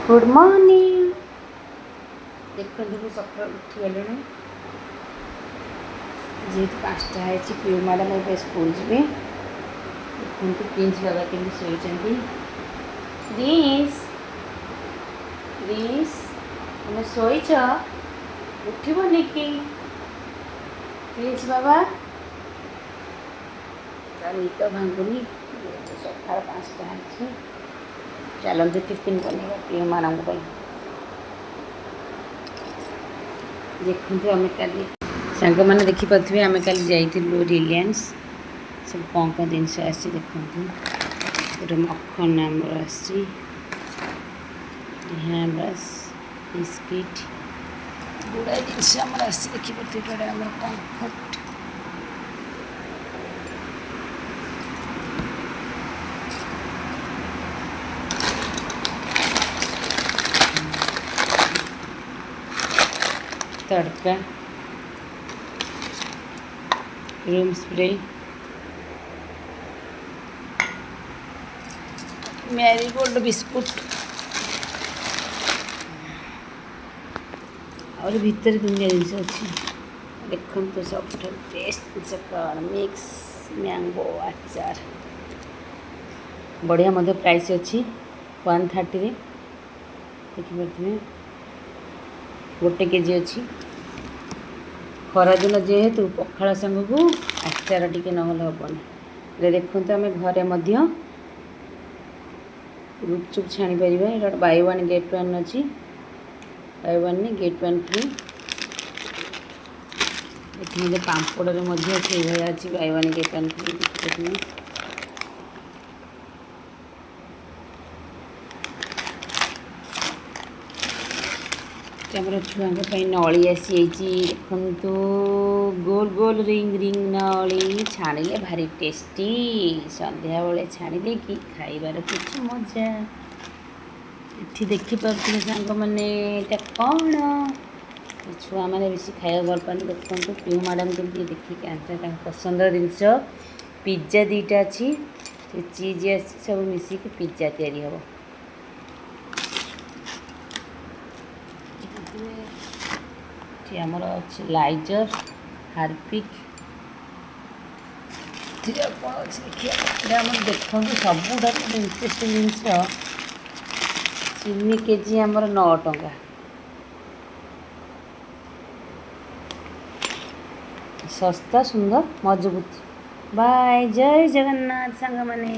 Good morning. देखो मुझे सकाल उठिगले जेहतु 5टा है पी मैडम ए स्कूल जी देखते प्रिंस बाबा के शोचती प्रिंस प्रिंस तुम शोच उठबनी कि प्रिंस बाबा निद भांगुनी सका 5टा है चलते टिफिन बनवा प्रिय मैडम देखते आम कल सांग मैंने देखिपे आम कल जाइलु रिलायंस सब कौन जिनस आसी देखते गोटे मखन आमर आसी बस बिस्किट गुड़ा जिनस आमर आसी देखिपे आम कम्फर्ट तड़का रूम स्प्रे मैरीगोल्ड बिस्कुट और भीतर दुनिया जिनस अच्छी देखो तो सब टेस्ट जिनस कौन मिक्स मैंगो आचार बढ़िया मध्य प्राइस अच्छी 130 देखिपे गोटे केजी अच्छी खरा दिन जेहेतु पखाड़ सांग को आचार टी नहले हेनी देखते आम घरे गुपचुप छाणी पार ये बाय वन गेट वन अच्छी by one get one free ये पापड़ से अच्छी by one get one free देखिए छुआ नली आसी देखु गोल गोल रिंग रिंग नली छाणिले भारी टेस्टी संध्या बेले छाणिले कि खाइबार किछ मजा ये देखिपे सांग मैंने कौन छुआ मैंने बेस खाया भल पानी देखते प्रिय मैडम के देखिए आंटा पसंद जिनस पिज्जा 2टा अच्छी चीज आसी सब मिसिक पिज्जा तैयारी हम आमर अच्छे लाइजर हार्पिक देखिए देखो सबुठ इंटरेस्टिंग जिनस चीनी केजी आमर 9 टंका सस्ता सुंदर मजबूत बाय जय जगन्नाथ सांग माने।